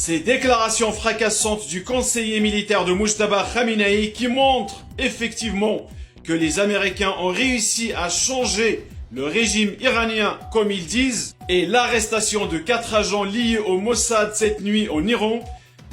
Ces déclarations fracassantes du conseiller militaire de Mujtaba Khamenei qui montrent effectivement que les Américains ont réussi à changer le régime iranien comme ils disent et l'arrestation de 4 agents liés au Mossad cette nuit en Iran.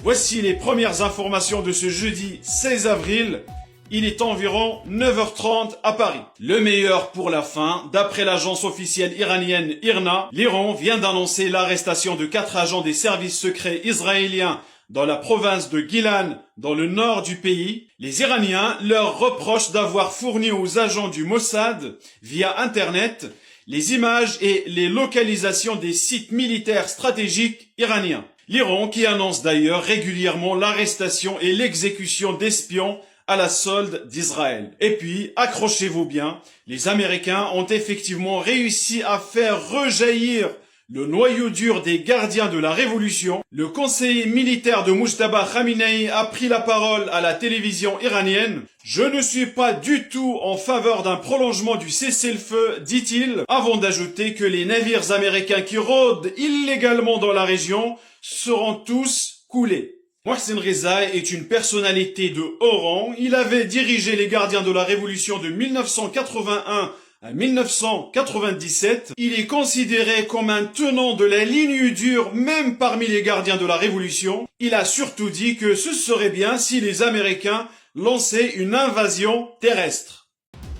Voici les premières informations de ce jeudi 16 avril. Il est environ 9h30 à Paris. Le meilleur pour la fin, d'après l'agence officielle iranienne IRNA, l'Iran vient d'annoncer l'arrestation de 4 agents des services secrets israéliens dans la province de Gilan, dans le nord du pays. Les Iraniens leur reprochent d'avoir fourni aux agents du Mossad, via Internet, les images et les localisations des sites militaires stratégiques iraniens. L'Iran qui annonce d'ailleurs régulièrement l'arrestation et l'exécution d'espions à la solde d'Israël. Et puis, accrochez-vous bien, les Américains ont effectivement réussi à faire rejaillir le noyau dur des gardiens de la révolution. Le conseiller militaire de Mujtaba Khamenei a pris la parole à la télévision iranienne. « Je ne suis pas du tout en faveur d'un prolongement du cessez-le-feu, dit-il, avant d'ajouter que les navires américains qui rôdent illégalement dans la région seront tous coulés. » Mohsen Rezaei est une personnalité de haut rang. Il avait dirigé les gardiens de la révolution de 1981 à 1997. Il est considéré comme un tenant de la ligne dure même parmi les gardiens de la révolution. Il a surtout dit que ce serait bien si les Américains lançaient une invasion terrestre.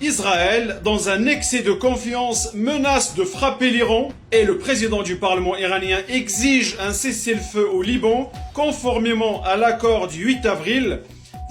Israël, dans un excès de confiance, menace de frapper l'Iran et le président du Parlement iranien exige un cessez-le-feu au Liban conformément à l'accord du 8 avril.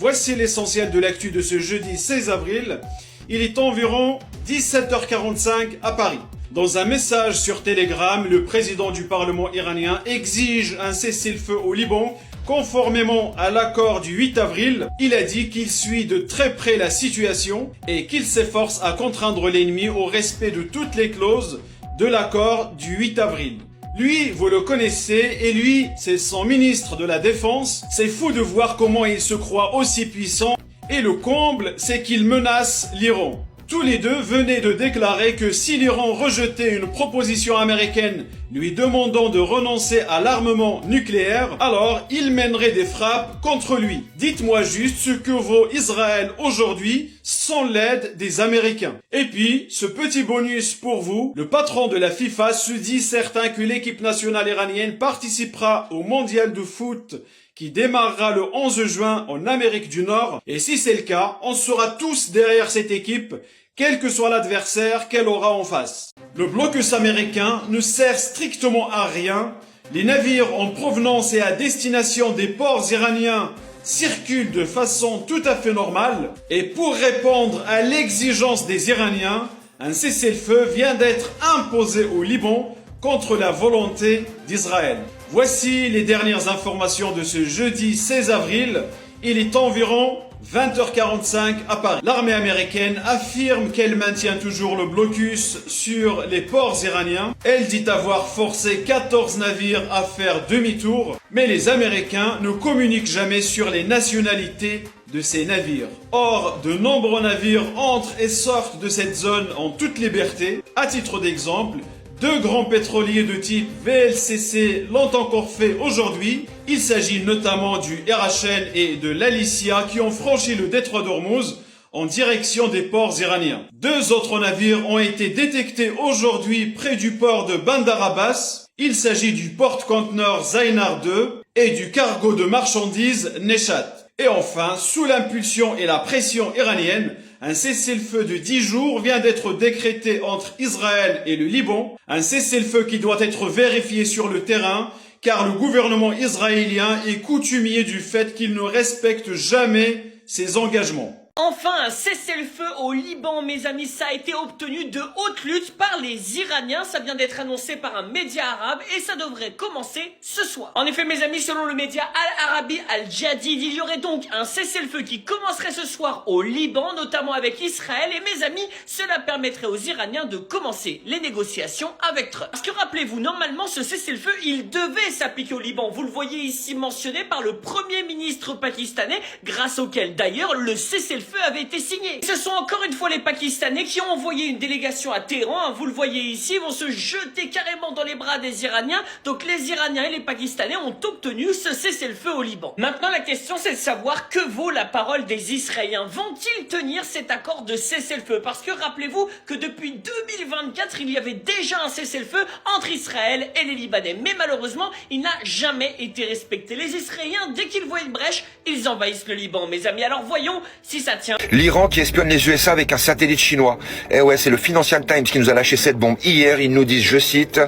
Voici l'essentiel de l'actu de ce jeudi 16 avril. Il est environ 17h45 à Paris. Dans un message sur Telegram, le président du Parlement iranien exige un cessez-le-feu au Liban conformément à l'accord du 8 avril. Il a dit qu'il suit de très près la situation et qu'il s'efforce à contraindre l'ennemi au respect de toutes les clauses de l'accord du 8 avril. Lui, vous le connaissez, et lui, c'est son ministre de la Défense. C'est fou de voir comment il se croit aussi puissant. Et le comble, c'est qu'il menace l'Iran. Tous les deux venaient de déclarer que si l'Iran rejetait une proposition américaine lui demandant de renoncer à l'armement nucléaire, alors il mènerait des frappes contre lui. Dites-moi juste ce que vaut Israël aujourd'hui sans l'aide des Américains. Et puis, ce petit bonus pour vous, le patron de la FIFA se dit certain que l'équipe nationale iranienne participera au mondial de foot qui démarrera le 11 juin en Amérique du Nord. Et si c'est le cas, on sera tous derrière cette équipe, quel que soit l'adversaire qu'elle aura en face. Le blocus américain ne sert strictement à rien. Les navires en provenance et à destination des ports iraniens circulent de façon tout à fait normale. Et pour répondre à l'exigence des Iraniens, un cessez-le-feu vient d'être imposé au Liban contre la volonté d'Israël. Voici les dernières informations de ce jeudi 16 avril. Il est environ 20h45 à Paris. L'armée américaine affirme qu'elle maintient toujours le blocus sur les ports iraniens. Elle dit avoir forcé 14 navires à faire demi-tour. Mais les Américains ne communiquent jamais sur les nationalités de ces navires. Or, de nombreux navires entrent et sortent de cette zone en toute liberté. À titre d'exemple, 2 grands pétroliers de type VLCC l'ont encore fait aujourd'hui. Il s'agit notamment du RHN et de l'Alicia qui ont franchi le détroit d'Ormuz en direction des ports iraniens. 2 autres navires ont été détectés aujourd'hui près du port de Bandar Abbas. Il s'agit du porte-conteneur Zainar 2 et du cargo de marchandises Neshat. Et enfin, sous l'impulsion et la pression iranienne, un cessez-le-feu de 10 jours vient d'être décrété entre Israël et le Liban. Un cessez-le-feu qui doit être vérifié sur le terrain, car le gouvernement israélien est coutumier du fait qu'il ne respecte jamais ses engagements. Enfin, un cessez-le-feu au Liban, mes amis, ça a été obtenu de haute lutte par les Iraniens. Ça vient d'être annoncé par un média arabe et ça devrait commencer ce soir. En effet, mes amis, selon le média Al-Arabi Al-Jadid, il y aurait donc un cessez-le-feu qui commencerait ce soir au Liban, notamment avec Israël. Et mes amis, cela permettrait aux Iraniens de commencer les négociations avec Trump. Parce que rappelez-vous, normalement, ce cessez-le-feu, il devait s'appliquer au Liban. Vous le voyez ici mentionné par le premier ministre pakistanais, grâce auquel d'ailleurs le cessez-le-feu cessez-le-feu avait été signé. Ce sont encore une fois les Pakistanais qui ont envoyé une délégation à Téhéran, vous le voyez ici, ils vont se jeter carrément dans les bras des Iraniens. Donc les Iraniens et les Pakistanais ont obtenu ce cessez-le-feu au Liban. Maintenant la question c'est de savoir que vaut la parole des Israéliens. Vont-ils tenir cet accord de cessez-le-feu? Parce que rappelez-vous que depuis 2024 il y avait déjà un cessez-le-feu entre Israël et les Libanais. Mais malheureusement il n'a jamais été respecté. Les Israéliens dès qu'ils voient une brèche, ils envahissent le Liban mes amis. Alors voyons si ça tient. L'Iran qui espionne les USA avec un satellite chinois. Eh ouais, c'est le Financial Times qui nous a lâché cette bombe hier. Ils nous disent, je cite,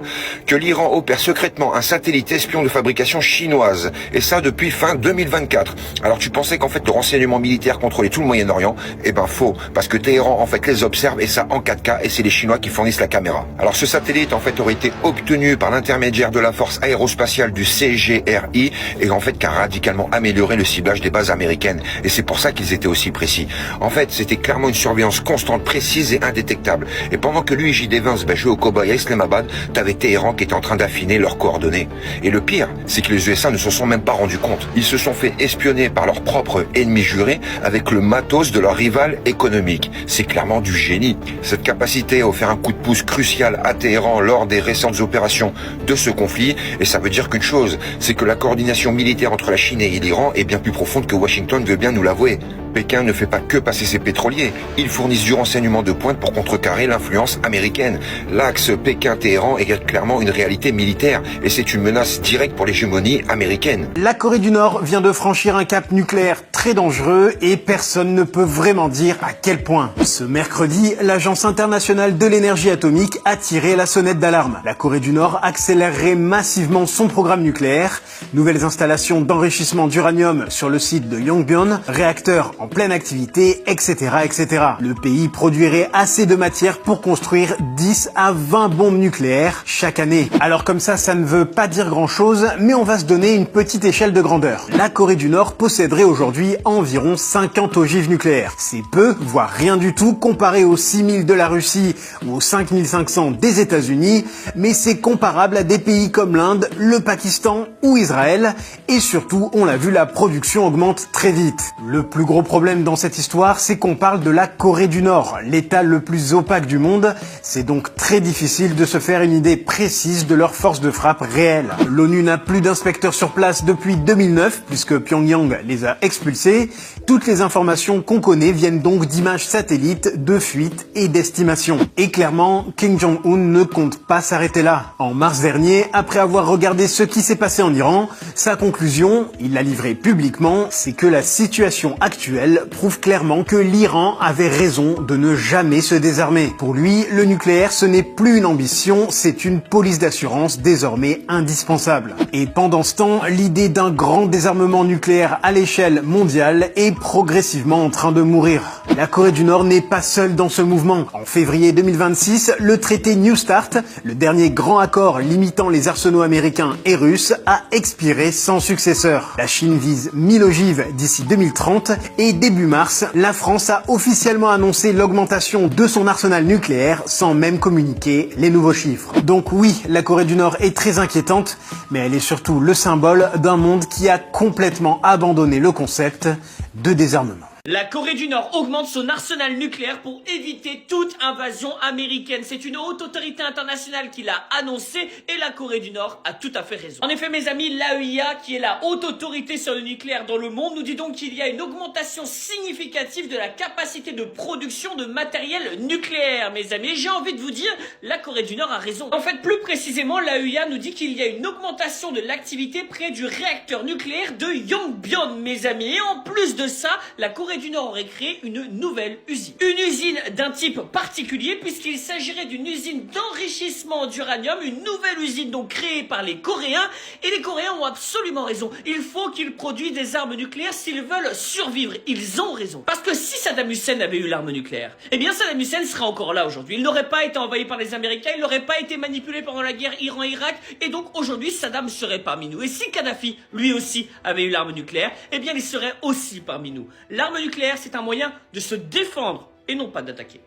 que l'Iran opère secrètement un satellite espion de fabrication chinoise. Et ça depuis fin 2024. Alors tu pensais qu'en fait le renseignement militaire contrôlait tout le Moyen-Orient? Eh ben faux, parce que Téhéran en fait les observe et ça en 4K et c'est les Chinois qui fournissent la caméra. Alors ce satellite en fait aurait été obtenu par l'intermédiaire de la force aérospatiale du CGRI et en fait qui a radicalement amélioré le ciblage des bases américaines. Et c'est pour ça qu'ils étaient aussi précis. En fait, c'était clairement une surveillance constante, précise et indétectable. Et pendant que lui et J.D. Vance jouaient au cow-boy à Islamabad, t'avais Téhéran qui était en train d'affiner leurs coordonnées. Et le pire, c'est que les USA ne se sont même pas rendus compte. Ils se sont fait espionner par leur propre ennemi juré avec le matos de leur rival économique. C'est clairement du génie. Cette capacité a offert un coup de pouce crucial à Téhéran lors des récentes opérations de ce conflit. Et ça veut dire qu'une chose, c'est que la coordination militaire entre la Chine et l'Iran est bien plus profonde que Washington veut bien nous l'avouer. Pékin ne fait pas que passer ses pétroliers. Ils fournissent du renseignement de pointe pour contrecarrer l'influence américaine. L'axe Pékin-Téhéran est clairement une réalité militaire et c'est une menace directe pour l'hégémonie américaine. La Corée du Nord vient de franchir un cap nucléaire très dangereux et personne ne peut vraiment dire à quel point. Ce mercredi, l'Agence internationale de l'énergie atomique a tiré la sonnette d'alarme. La Corée du Nord accélérerait massivement son programme nucléaire. Nouvelles installations d'enrichissement d'uranium sur le site de Yongbyon, réacteurs en pleine activité, etc., etc. Le pays produirait assez de matière pour construire 10 à 20 bombes nucléaires chaque année. Alors comme ça ne veut pas dire grand-chose, mais on va se donner une petite échelle de grandeur. La Corée du Nord posséderait aujourd'hui environ 50 ogives nucléaires. C'est peu, voire rien du tout, comparé aux 6000 de la Russie ou aux 5500 des États-Unis, mais c'est comparable à des pays comme l'Inde, le Pakistan ou Israël, et surtout, on l'a vu, la production augmente très vite. Le plus gros problème dans cette histoire, c'est qu'on parle de la Corée du Nord, l'état le plus opaque du monde. C'est donc très difficile de se faire une idée précise de leur force de frappe réelle. L'ONU n'a plus d'inspecteurs sur place depuis 2009, puisque Pyongyang les a expulsés. Toutes les informations qu'on connaît viennent donc d'images satellites, de fuites et d'estimations. Et clairement, Kim Jong-un ne compte pas s'arrêter là. En mars dernier, après avoir regardé ce qui s'est passé en Iran, sa conclusion, il l'a livrée publiquement, c'est que la situation actuelle prouve clairement que l'Iran avait raison de ne jamais se désarmer. Pour lui, le nucléaire, ce n'est plus une ambition, c'est une police d'assurance désormais indispensable. Et pendant ce temps, l'idée d'un grand désarmement nucléaire à l'échelle mondiale est progressivement en train de mourir. La Corée du Nord n'est pas seule dans ce mouvement. En février 2026, le traité New START, le dernier grand accord limitant les arsenaux américains et russes, a expiré sans successeur. La Chine vise 1000 ogives d'ici 2030 et début mars, la France a officiellement annoncé l'augmentation de son arsenal nucléaire sans même communiquer les nouveaux chiffres. Donc oui, la Corée du Nord est très inquiétante, mais elle est surtout le symbole d'un monde qui a complètement abandonné le concept de désarmement. La Corée du Nord augmente son arsenal nucléaire pour éviter toute invasion américaine. C'est une haute autorité internationale qui l'a annoncé et la Corée du Nord a tout à fait raison. En effet, mes amis, l'AEIA, qui est la haute autorité sur le nucléaire dans le monde, nous dit donc qu'il y a une augmentation significative de la capacité de production de matériel nucléaire, mes amis. Et j'ai envie de vous dire, la Corée du Nord a raison. En fait, plus précisément, l'AEIA nous dit qu'il y a une augmentation de l'activité près du réacteur nucléaire de Yongbyon, mes amis. Et en plus de ça, la Corée du Nord aurait créé une nouvelle usine. Une usine d'un type particulier puisqu'il s'agirait d'une usine d'enrichissement d'uranium, une nouvelle usine donc créée par les Coréens et les Coréens ont absolument raison. Il faut qu'ils produisent des armes nucléaires s'ils veulent survivre. Ils ont raison. Parce que si Saddam Hussein avait eu l'arme nucléaire, eh bien Saddam Hussein serait encore là aujourd'hui. Il n'aurait pas été envahi par les Américains, il n'aurait pas été manipulé pendant la guerre Iran-Irak et donc aujourd'hui Saddam serait parmi nous. Et si Kadhafi, lui aussi, avait eu l'arme nucléaire, eh bien il serait aussi parmi nous. L'arme nucléaire, c'est un moyen de se défendre et non pas d'attaquer.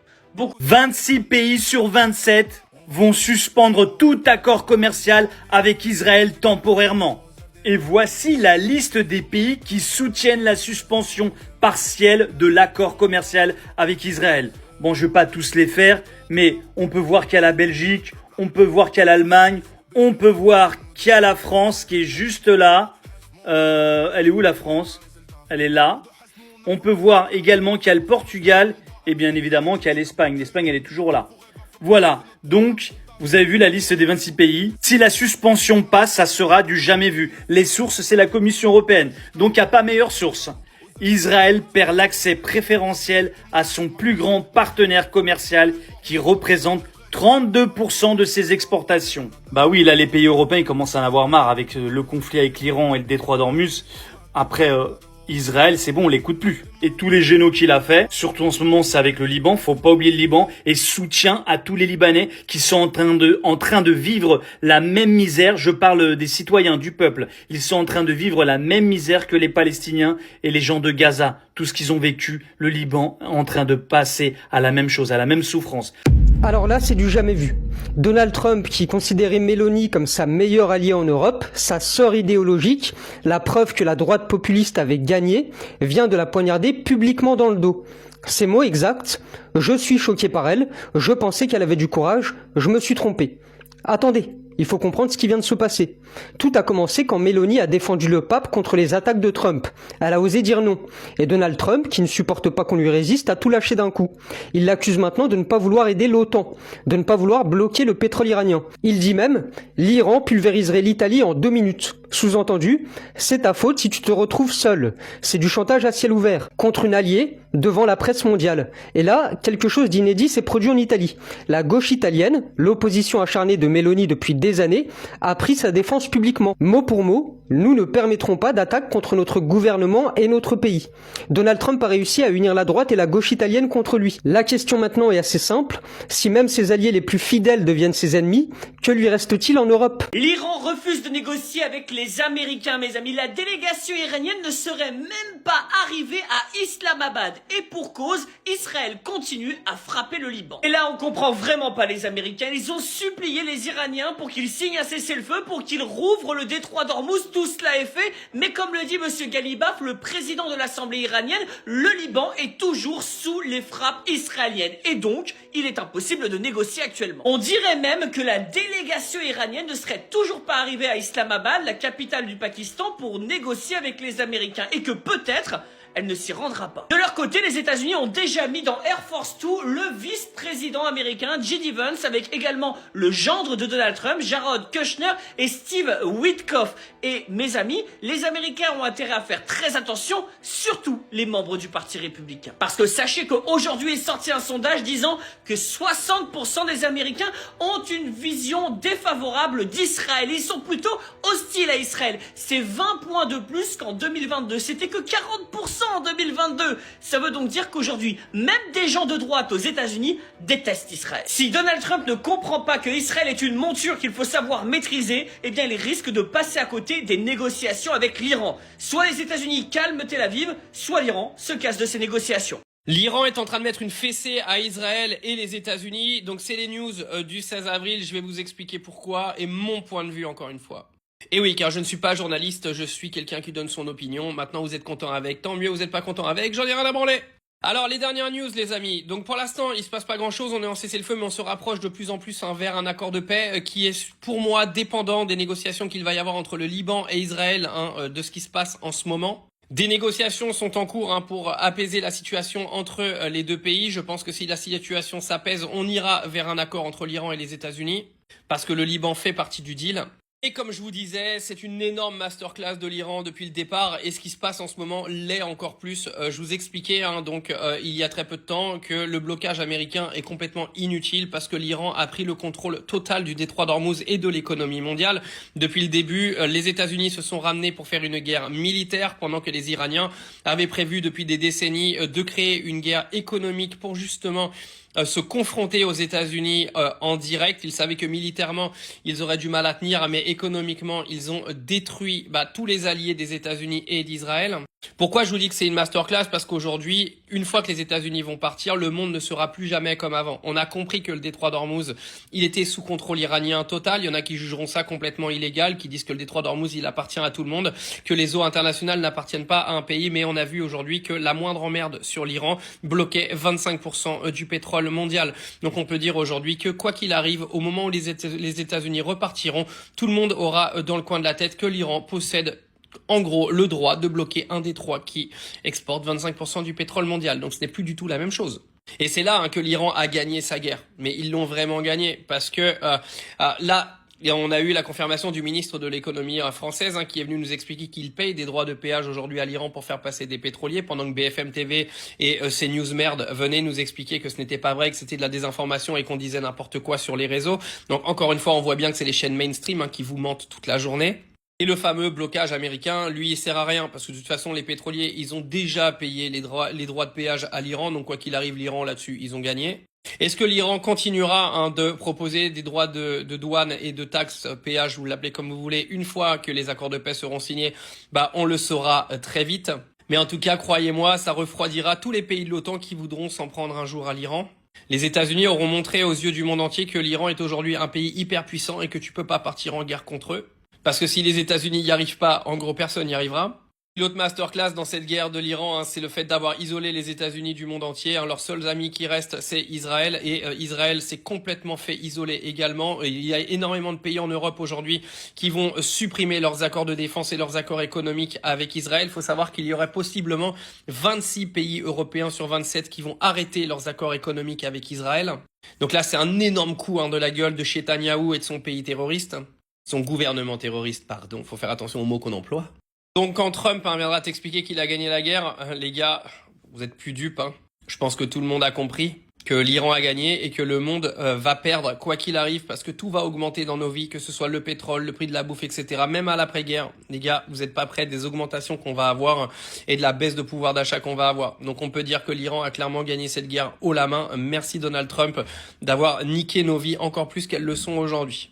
26 pays sur 27 vont suspendre tout accord commercial avec Israël temporairement. Et voici la liste des pays qui soutiennent la suspension partielle de l'accord commercial avec Israël. Bon, je vais pas tous les faire, mais on peut voir qu'il y a la Belgique, on peut voir qu'il y a l'Allemagne, on peut voir qu'il y a la France qui est juste là. Elle est où la France? Elle est là. On peut voir également qu'il y a le Portugal et bien évidemment qu'il y a l'Espagne. L'Espagne, elle est toujours là. Voilà, donc vous avez vu la liste des 26 pays. Si la suspension passe, ça sera du jamais vu. Les sources, c'est la Commission européenne. Donc il n'y a pas meilleure source. Israël perd l'accès préférentiel à son plus grand partenaire commercial qui représente 32% de ses exportations. Bah oui, là les pays européens ils commencent à en avoir marre avec le conflit avec l'Iran et le détroit d'Ormuz. Après Israël, c'est bon, on l'écoute plus. Et tous les génaux qu'il a fait, surtout en ce moment, c'est avec le Liban, faut pas oublier le Liban, et soutien à tous les Libanais qui sont en train de vivre la même misère. Je parle des citoyens, du peuple. Ils sont en train de vivre la même misère que les Palestiniens et les gens de Gaza. Tout ce qu'ils ont vécu, le Liban est en train de passer à la même chose, à la même souffrance. Alors là, c'est du jamais vu. Donald Trump, qui considérait Mélanie comme sa meilleure alliée en Europe, sa sœur idéologique, la preuve que la droite populiste avait gagné, vient de la poignarder publiquement dans le dos. Ces mots exacts, je suis choqué par elle, je pensais qu'elle avait du courage, je me suis trompé. Attendez, il faut comprendre ce qui vient de se passer. Tout a commencé quand Mélanie a défendu le pape contre les attaques de Trump. Elle a osé dire non. Et Donald Trump, qui ne supporte pas qu'on lui résiste, a tout lâché d'un coup. Il l'accuse maintenant de ne pas vouloir aider l'OTAN, de ne pas vouloir bloquer le pétrole iranien. Il dit même, l'Iran pulvériserait l'Italie en 2 minutes. Sous-entendu, c'est ta faute si tu te retrouves seul. C'est du chantage à ciel ouvert, contre une alliée, devant la presse mondiale. Et là, quelque chose d'inédit s'est produit en Italie. La gauche italienne, l'opposition acharnée de Mélanie depuis des années, a pris sa défense publiquement. Mot pour mot, nous ne permettrons pas d'attaque contre notre gouvernement et notre pays. Donald Trump a réussi à unir la droite et la gauche italienne contre lui. La question maintenant est assez simple. Si même ses alliés les plus fidèles deviennent ses ennemis, que lui reste-t-il en Europe? L'Iran refuse de négocier avec les Américains, mes amis. La délégation iranienne ne serait même pas arrivée à Islamabad. Et pour cause, Israël continue à frapper le Liban. Et là, on comprend vraiment pas les Américains. Ils ont supplié les Iraniens pour qu'ils signent un cessez-le-feu, pour qu'ils rouvrent le détroit d'Ormuz. Tout cela est fait. Mais comme le dit monsieur Ghalibaf, le président de l'Assemblée iranienne, le Liban est toujours sous les frappes israéliennes. Et donc, il est impossible de négocier actuellement. On dirait même que la délégation iranienne ne serait toujours pas arrivée à Islamabad, la capitale du Pakistan, pour négocier avec les Américains. Et que peut-être elle ne s'y rendra pas. De leur côté, les États-Unis ont déjà mis dans Air Force 2 le vice-président américain J.D. Vance, avec également le gendre de Donald Trump, Jared Kushner et Steve Witkoff. Et mes amis, les Américains ont intérêt à faire très attention, surtout les membres du Parti républicain. Parce que sachez qu'aujourd'hui est sorti un sondage disant que 60% des Américains ont une vision défavorable d'Israël. Ils sont plutôt hostiles à Israël. C'est 20 points de plus qu'en 2022. C'était que 40% en 2022. Ça veut donc dire qu'aujourd'hui, même des gens de droite aux États-Unis détestent Israël. Si Donald Trump ne comprend pas que Israël est une monture qu'il faut savoir maîtriser, eh bien il risque de passer à côté des négociations avec l'Iran. Soit les États-Unis calment Tel Aviv, soit l'Iran se casse de ces négociations. L'Iran est en train de mettre une fessée à Israël et les États-Unis. Donc c'est les news du 16 avril. Je vais vous expliquer pourquoi et mon point de vue encore une fois. Et oui, car je ne suis pas journaliste, je suis quelqu'un qui donne son opinion. Maintenant, vous êtes content avec, tant mieux, vous n'êtes pas content avec, j'en ai rien à branler. Alors, les dernières news, les amis. Donc, pour l'instant, il se passe pas grand-chose, on est en cessez-le-feu, mais on se rapproche de plus en plus vers un accord de paix qui est, pour moi, dépendant des négociations qu'il va y avoir entre le Liban et Israël, de ce qui se passe en ce moment. Des négociations sont en cours pour apaiser la situation entre les deux pays. Je pense que si la situation s'apaise, on ira vers un accord entre l'Iran et les États-Unis, parce que le Liban fait partie du deal. Et comme je vous disais, c'est une énorme masterclass de l'Iran depuis le départ et ce qui se passe en ce moment l'est encore plus. Je vous expliquais il y a très peu de temps que le blocage américain est complètement inutile parce que l'Iran a pris le contrôle total du détroit d'Ormuz et de l'économie mondiale. Depuis le début, les États-Unis se sont ramenés pour faire une guerre militaire pendant que les Iraniens avaient prévu depuis des décennies de créer une guerre économique pour justement se confronter aux États-Unis en direct. Ils savaient que militairement, ils auraient du mal à tenir, mais économiquement, ils ont détruit tous les alliés des États-Unis et d'Israël. Pourquoi je vous dis que c'est une masterclass? Parce qu'aujourd'hui, une fois que les États-Unis vont partir, le monde ne sera plus jamais comme avant. On a compris que le détroit d'Ormuz, il était sous contrôle iranien total. Il y en a qui jugeront ça complètement illégal, qui disent que le détroit d'Ormuz, il appartient à tout le monde, que les eaux internationales n'appartiennent pas à un pays. Mais on a vu aujourd'hui que la moindre emmerde sur l'Iran bloquait 25% du pétrole mondial. Donc on peut dire aujourd'hui que quoi qu'il arrive, au moment où les États-Unis repartiront, tout le monde aura dans le coin de la tête que l'Iran possède en gros le droit de bloquer un détroit qui exporte 25% du pétrole mondial. Donc ce n'est plus du tout la même chose. Et c'est là que l'Iran a gagné sa guerre. Mais ils l'ont vraiment gagné parce que là, on a eu la confirmation du ministre de l'économie française qui est venu nous expliquer qu'il paye des droits de péage aujourd'hui à l'Iran pour faire passer des pétroliers, pendant que BFM TV et CNews Merde venaient nous expliquer que ce n'était pas vrai, que c'était de la désinformation et qu'on disait n'importe quoi sur les réseaux. Donc encore une fois, on voit bien que c'est les chaînes mainstream qui vous mentent toute la journée. Et le fameux blocage américain, lui, il sert à rien parce que de toute façon, les pétroliers, ils ont déjà payé les droits de péage à l'Iran. Donc quoi qu'il arrive, l'Iran là-dessus, ils ont gagné. Est-ce que l'Iran continuera de proposer des droits de douane et de taxes, péage, vous l'appelez comme vous voulez, une fois que les accords de paix seront signés? On le saura très vite. Mais en tout cas, croyez-moi, ça refroidira tous les pays de l'OTAN qui voudront s'en prendre un jour à l'Iran. Les États-Unis auront montré aux yeux du monde entier que l'Iran est aujourd'hui un pays hyper puissant et que tu peux pas partir en guerre contre eux. Parce que si les États-Unis n'y arrivent pas, en gros, personne n'y arrivera. L'autre masterclass dans cette guerre de l'Iran, c'est le fait d'avoir isolé les États-Unis du monde entier. Leurs seuls amis qui restent, c'est Israël. Et Israël s'est complètement fait isoler également. Et il y a énormément de pays en Europe aujourd'hui qui vont supprimer leurs accords de défense et leurs accords économiques avec Israël. Il faut savoir qu'il y aurait possiblement 26 pays européens sur 27 qui vont arrêter leurs accords économiques avec Israël. Donc là, c'est un énorme coup de la gueule de Netanyahou et de son pays terroriste. Son gouvernement terroriste, pardon. Faut faire attention aux mots qu'on emploie. Donc quand Trump viendra t'expliquer qu'il a gagné la guerre, les gars, vous êtes plus dupes. Je pense que tout le monde a compris que l'Iran a gagné et que le monde va perdre quoi qu'il arrive parce que tout va augmenter dans nos vies, que ce soit le pétrole, le prix de la bouffe, etc. Même à l'après-guerre, les gars, vous n'êtes pas prêts des augmentations qu'on va avoir et de la baisse de pouvoir d'achat qu'on va avoir. Donc on peut dire que l'Iran a clairement gagné cette guerre haut la main. Merci Donald Trump d'avoir niqué nos vies encore plus qu'elles le sont aujourd'hui.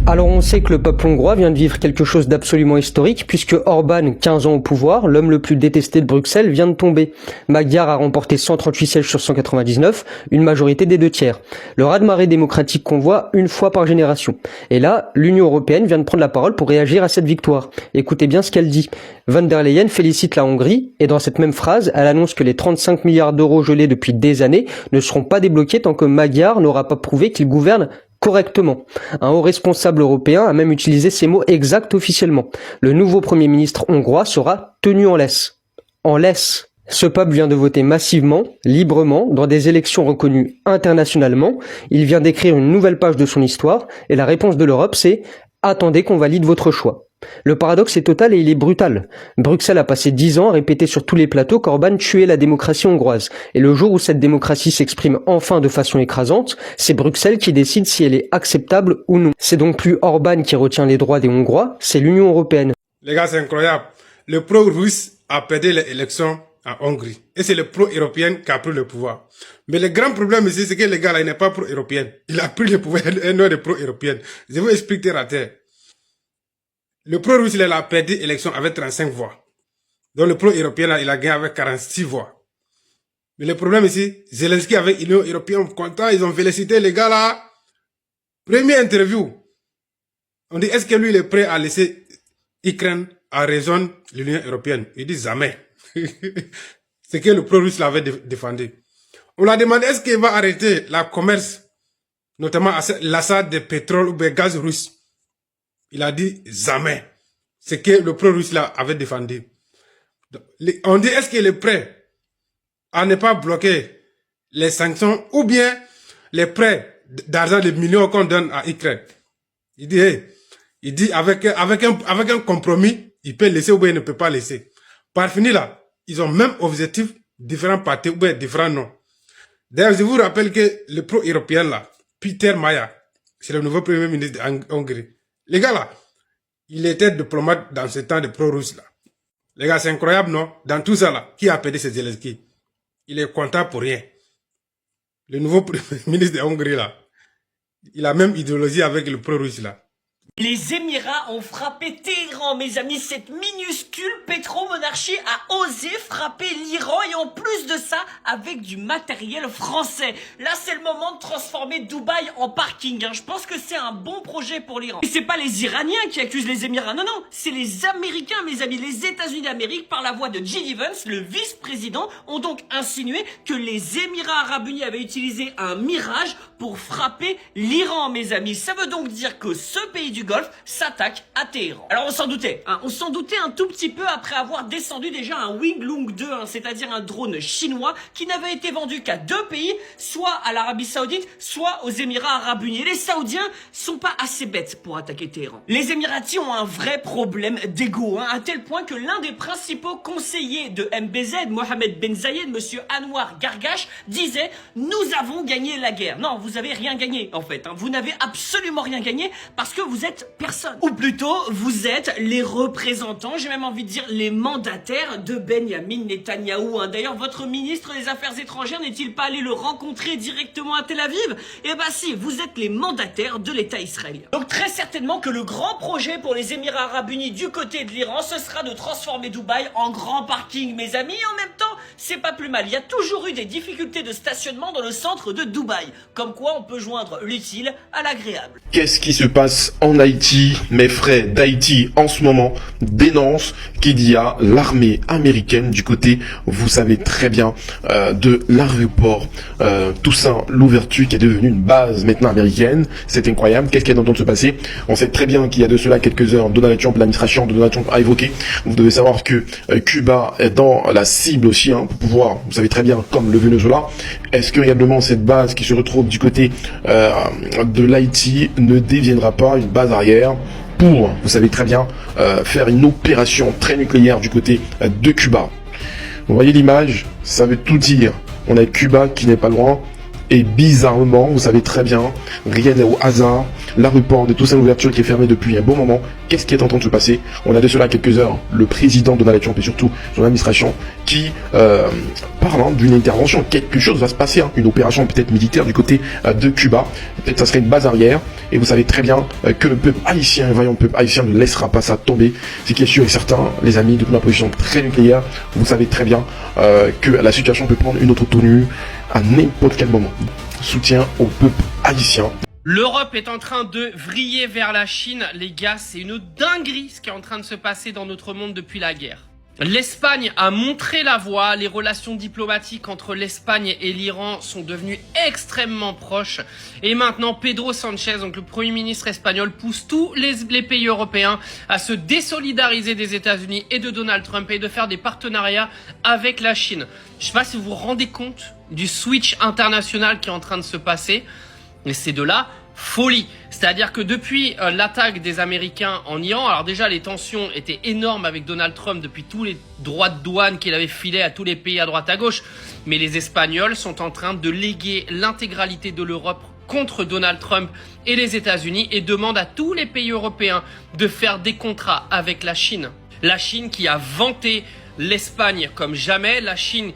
Alors on sait que le peuple hongrois vient de vivre quelque chose d'absolument historique puisque Orban, 15 ans au pouvoir, l'homme le plus détesté de Bruxelles, vient de tomber. Magyar a remporté 138 sièges sur 199, une majorité des 2/3. Le raz-de-marée démocratique qu'on voit une fois par génération. Et là, l'Union européenne vient de prendre la parole pour réagir à cette victoire. Écoutez bien ce qu'elle dit. Von der Leyen félicite la Hongrie et dans cette même phrase, elle annonce que les 35 milliards d'euros gelés depuis des années ne seront pas débloqués tant que Magyar n'aura pas prouvé qu'il gouverne correctement. Un haut responsable européen a même utilisé ces mots exacts officiellement. Le nouveau Premier ministre hongrois sera tenu en laisse. En laisse. Ce peuple vient de voter massivement, librement, dans des élections reconnues internationalement. Il vient d'écrire une nouvelle page de son histoire et la réponse de l'Europe c'est « Attendez qu'on valide votre choix ». Le paradoxe est total et il est brutal. Bruxelles a passé 10 ans à répéter sur tous les plateaux qu'Orban tuait la démocratie hongroise. Et le jour où cette démocratie s'exprime enfin de façon écrasante, c'est Bruxelles qui décide si elle est acceptable ou non. C'est donc plus Orban qui retient les droits des Hongrois, c'est l'Union européenne. Les gars, c'est incroyable. Le pro-russe a perdu les élections en Hongrie. Et c'est le pro-européen qui a pris le pouvoir. Mais le grand problème ici, c'est que le gars là, il n'est pas pro-européen. Il a pris le pouvoir et non de pro-européen. Je vais expliquer à terre. Le pro-russe, il a perdu l'élection avec 35 voix. Donc le pro-européen, il a gagné avec 46 voix. Mais le problème ici, Zelensky avec l'Union européenne, content, ils ont félicité les gars là. Première interview. On dit, est-ce que lui, il est prêt à laisser Ukraine à raison de l'Union européenne? Il dit jamais. C'est que le pro-russe l'avait défendu. On l'a demandé, est-ce qu'il va arrêter la commerce, notamment l'achat de pétrole ou de gaz russe? Il a dit jamais. C'est que le pro-russe avait défendu. On dit, est-ce qu'il est prêt à ne pas bloquer les sanctions ou bien les prêts d'argent de millions qu'on donne à Ukraine? Il dit, hey, avec un compromis, il peut laisser ou bien il ne peut pas laisser. Par fini là, ils ont même objectif différents partis ou bien différents noms. D'ailleurs, je vous rappelle que le pro-européen là, Peter Mayer, c'est le nouveau premier ministre de Hongrie. Les gars là, il était diplomate dans ce temps de pro-russe là. Les gars, c'est incroyable, non? Dans tout ça là, qui a perdu ce Zelensky? Il est content pour rien. Le nouveau premier ministre de Hongrie là, il a même idéologie avec le pro-russe là. Les Émirats ont frappé Téhéran, mes amis. Cette minuscule pétromonarchie a osé frapper l'Iran et en plus de ça, avec du matériel français. Là, c'est le moment de transformer Dubaï en parking. Je pense que c'est un bon projet pour l'Iran. Et c'est pas les Iraniens qui accusent les Émirats. Non, non, c'est les Américains, mes amis. Les États-Unis d'Amérique, par la voix de J.D. Vance, le vice-président, ont donc insinué que les Émirats Arabes Unis avaient utilisé un mirage pour frapper l'Iran, mes amis. Ça veut donc dire que ce pays du Golfe s'attaque à Téhéran. Alors on s'en doutait, on s'en doutait un tout petit peu après avoir descendu déjà un Wing Lung 2, c'est-à-dire un drone chinois qui n'avait été vendu qu'à 2 pays, soit à l'Arabie Saoudite, soit aux Émirats Arabes Unis. Et les Saoudiens sont pas assez bêtes pour attaquer Téhéran. Les Émiratis ont un vrai problème d'ego, à tel point que l'un des principaux conseillers de MBZ, Mohamed Ben Zayed, monsieur Anwar Gargash, disait « Nous avons gagné la guerre ». Non, vous avez rien gagné en fait. Vous n'avez absolument rien gagné parce que vous êtes personne. Ou plutôt, vous êtes les représentants, j'ai même envie de dire les mandataires de Benyamin Netanyahou. D'ailleurs, votre ministre des Affaires étrangères n'est-il pas allé le rencontrer directement à Tel Aviv? Eh ben si, vous êtes les mandataires de l'État israélien. Donc très certainement que le grand projet pour les Émirats Arabes Unis du côté de l'Iran, ce sera de transformer Dubaï en grand parking, mes amis. Et en même temps, c'est pas plus mal. Il y a toujours eu des difficultés de stationnement dans le centre de Dubaï. Comme quoi, on peut joindre l'utile à l'agréable. Qu'est-ce qui se passe en Haïti? Mes frères d'Haïti en ce moment dénoncent qu'il y a l'armée américaine du côté, vous savez très bien, de l'aéroport Toussaint Louverture, qui est devenu une base maintenant américaine. C'est incroyable. Qu'est-ce qui est en train de se passer? On sait très bien qu'il y a de cela quelques heures, Donald Trump, l'administration de Donald Trump a évoqué. Vous devez savoir que Cuba est dans la cible aussi, pour pouvoir, vous savez très bien, comme le Venezuela. Est-ce que réellement cette base qui se retrouve du côté de l'Haïti ne deviendra pas une base arrière pour, vous savez très bien, faire une opération très nucléaire du côté de Cuba? Vous voyez l'image, ça veut tout dire. On a Cuba qui n'est pas loin. Et bizarrement, vous savez très bien, rien n'est au hasard. L'aéroport de Toussaint Louverture qui est fermé depuis un bon moment. Qu'est-ce qui est en train de se passer? On a de cela quelques heures le président Donald Trump et surtout son administration qui parlant d'une intervention. Quelque chose va se passer, une opération peut-être militaire du côté de Cuba. Peut-être ça serait une base arrière. Et vous savez très bien que le peuple haïtien, voyons, le peuple haïtien ne laissera pas ça tomber. C'est qui est sûr et certain, les amis, depuis ma position très nucléaire, vous savez très bien que la situation peut prendre une autre tenue à n'importe quel moment. Soutien au peuple haïtien. L'Europe est en train de vriller vers la Chine. Les gars, c'est une dinguerie ce qui est en train de se passer dans notre monde depuis la guerre. L'Espagne a montré la voie, les relations diplomatiques entre l'Espagne et l'Iran sont devenues extrêmement proches. Et maintenant, Pedro Sánchez, donc le Premier ministre espagnol, pousse tous les pays européens à se désolidariser des États-Unis et de Donald Trump et de faire des partenariats avec la Chine. Je sais pas si vous vous rendez compte du switch international qui est en train de se passer. Et c'est de la folie. C'est-à-dire que depuis l'attaque des Américains en Iran, alors déjà les tensions étaient énormes avec Donald Trump depuis tous les droits de douane qu'il avait filés à tous les pays à droite à gauche, mais les Espagnols sont en train de léguer l'intégralité de l'Europe contre Donald Trump et les États-Unis et demandent à tous les pays européens de faire des contrats avec la Chine. La Chine qui a vanté l'Espagne comme jamais, la Chine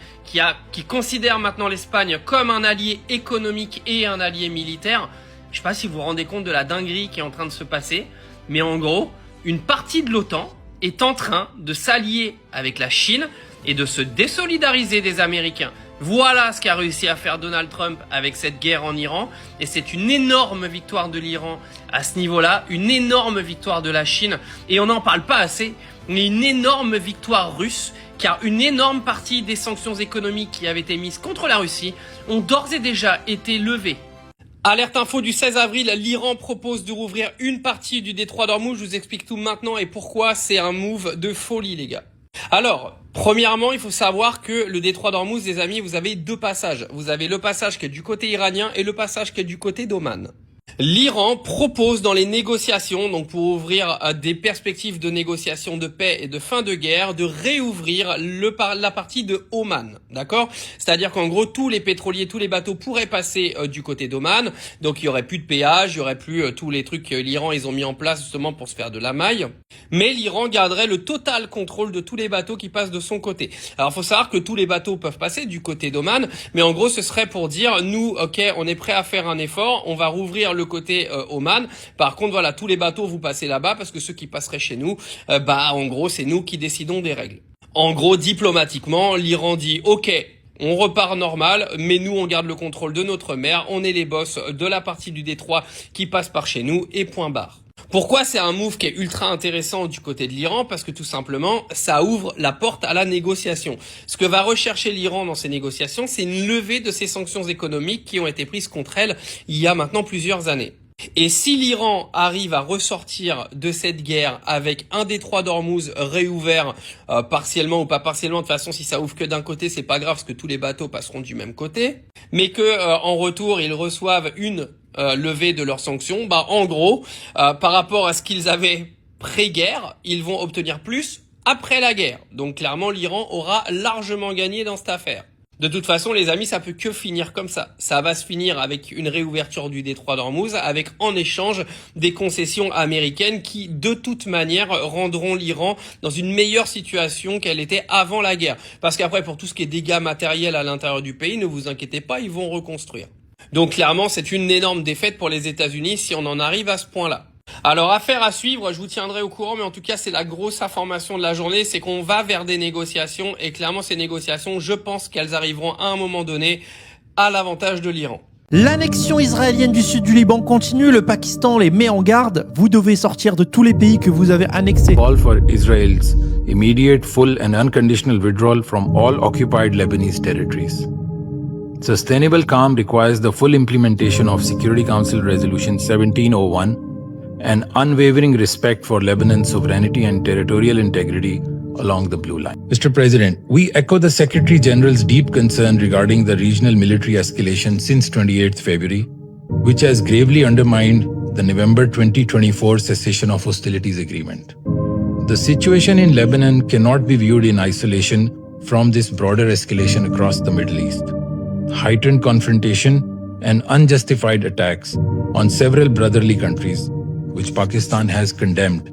qui considère maintenant l'Espagne comme un allié économique et un allié militaire. Je sais pas si vous vous rendez compte de la dinguerie qui est en train de se passer, mais en gros, une partie de l'OTAN est en train de s'allier avec la Chine et de se désolidariser des Américains. Voilà ce qu'a réussi à faire Donald Trump avec cette guerre en Iran, et c'est une énorme victoire de l'Iran à ce niveau-là, une énorme victoire de la Chine, et on n'en parle pas assez, mais une énorme victoire russe, car une énorme partie des sanctions économiques qui avaient été mises contre la Russie ont d'ores et déjà été levées. Alerte info du 16 avril, l'Iran propose de rouvrir une partie du détroit d'Ormuz. Je vous explique tout maintenant et pourquoi c'est un move de folie, les gars. Alors, premièrement, il faut savoir que le détroit d'Ormuz, les amis, vous avez 2 passages. Vous avez le passage qui est du côté iranien et le passage qui est du côté d'Oman. L'Iran propose dans les négociations, donc pour ouvrir des perspectives de négociation de paix et de fin de guerre, de réouvrir la partie de Oman, d'accord? C'est-à-dire qu'en gros, tous les pétroliers, tous les bateaux pourraient passer du côté d'Oman, donc il y aurait plus de péage, il y aurait plus tous les trucs que l'Iran ils ont mis en place justement pour se faire de la maille, mais l'Iran garderait le total contrôle de tous les bateaux qui passent de son côté. Alors faut savoir que tous les bateaux peuvent passer du côté d'Oman, mais en gros ce serait pour dire, nous, ok, on est prêt à faire un effort, on va rouvrir le le côté Oman. Par contre, voilà, tous les bateaux vous passez là-bas parce que ceux qui passeraient chez nous, en gros, c'est nous qui décidons des règles. En gros, diplomatiquement, l'Iran dit « Ok, on repart normal, mais nous, on garde le contrôle de notre mer, on est les boss de la partie du détroit qui passe par chez nous, et point barre. » Pourquoi c'est un move qui est ultra intéressant du côté de l'Iran? Parce que tout simplement, ça ouvre la porte à la négociation. Ce que va rechercher l'Iran dans ces négociations, c'est une levée de ces sanctions économiques qui ont été prises contre elle il y a maintenant plusieurs années. Et si l'Iran arrive à ressortir de cette guerre avec un détroit d'Ormuz réouvert partiellement ou pas partiellement, de toute façon si ça ouvre que d'un côté c'est pas grave parce que tous les bateaux passeront du même côté, mais que en retour ils reçoivent une levée de leurs sanctions, en gros par rapport à ce qu'ils avaient pré-guerre, ils vont obtenir plus après la guerre. Donc clairement l'Iran aura largement gagné dans cette affaire. De toute façon, les amis, ça peut que finir comme ça. Ça va se finir avec une réouverture du détroit d'Ormuz, avec en échange des concessions américaines qui, de toute manière, rendront l'Iran dans une meilleure situation qu'elle était avant la guerre. Parce qu'après, pour tout ce qui est dégâts matériels à l'intérieur du pays, ne vous inquiétez pas, ils vont reconstruire. Donc clairement, c'est une énorme défaite pour les États-Unis si on en arrive à ce point-là. Alors, affaire à suivre, je vous tiendrai au courant, mais en tout cas, c'est la grosse information de la journée, c'est qu'on va vers des négociations, et clairement, ces négociations, je pense qu'elles arriveront à un moment donné à l'avantage de l'Iran. L'annexion israélienne du sud du Liban continue, le Pakistan les met en garde, vous devez sortir de tous les pays que vous avez annexés. Call for Israel's immediate, full and unconditional withdrawal from all occupied Lebanese territories. Sustainable calm requires the full implementation of Security Council Resolution 1701 and unwavering respect for Lebanon's sovereignty and territorial integrity along the Blue Line. Mr. President, we echo the Secretary General's deep concern regarding the regional military escalation since 28th February, which has gravely undermined the November 2024 cessation of hostilities agreement. The situation in Lebanon cannot be viewed in isolation from this broader escalation across the Middle East. Heightened confrontation and unjustified attacks on several brotherly countries, which Pakistan has condemned,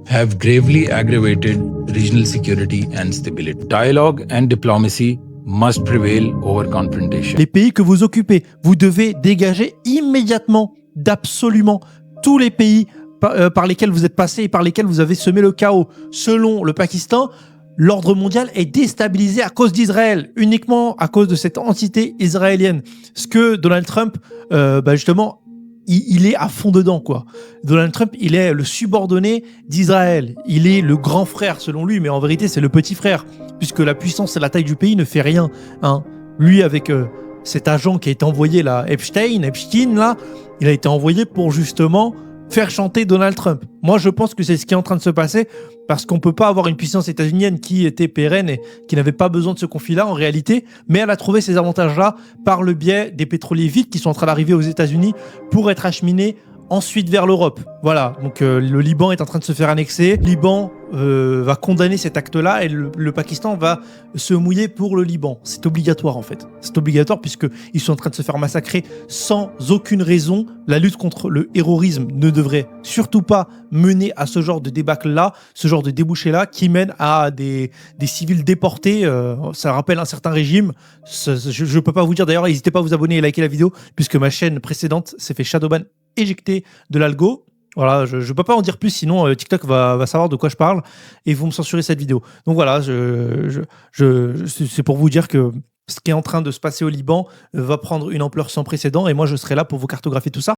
have gravely aggravated regional security and stability. Dialogue and diplomacy must prevail over confrontation. Les pays que vous occupez, vous devez dégager immédiatement d'absolument tous les pays par lesquels vous êtes passé et par lesquels vous avez semé le chaos. Selon le Pakistan, l'ordre mondial est déstabilisé à cause d'Israël, uniquement à cause de cette entité israélienne. Ce que Donald Trump, justement, il est à fond dedans, quoi. Donald Trump, il est le subordonné d'Israël. Il est le grand frère, selon lui, mais en vérité, c'est le petit frère, puisque la puissance et la taille du pays ne fait rien, hein. Lui, avec cet agent qui a été envoyé, là, Epstein, là, il a été envoyé pour, justement, faire chanter Donald Trump. Moi, je pense que c'est ce qui est en train de se passer, parce qu'on peut pas avoir une puissance états-unienne qui était pérenne et qui n'avait pas besoin de ce conflit-là en réalité, mais elle a trouvé ces avantages-là par le biais des pétroliers vides qui sont en train d'arriver aux États-Unis pour être acheminés ensuite vers l'Europe. Voilà, donc le Liban est en train de se faire annexer. Le Liban va condamner cet acte-là et le Pakistan va se mouiller pour le Liban. C'est obligatoire en fait. C'est obligatoire puisqu'ils sont en train de se faire massacrer sans aucune raison. La lutte contre le terrorisme ne devrait surtout pas mener à ce genre de débâcle-là, ce genre de débouché-là qui mène à des civils déportés. Ça rappelle un certain régime. Je peux pas vous dire d'ailleurs, n'hésitez pas à vous abonner et liker la vidéo puisque ma chaîne précédente s'est fait shadowban éjecté de l'algo. Voilà, je peux pas en dire plus, sinon TikTok va savoir de quoi je parle et ils vont me censurer cette vidéo. Donc voilà, c'est pour vous dire que ce qui est en train de se passer au Liban va prendre une ampleur sans précédent et moi je serai là pour vous cartographier tout ça.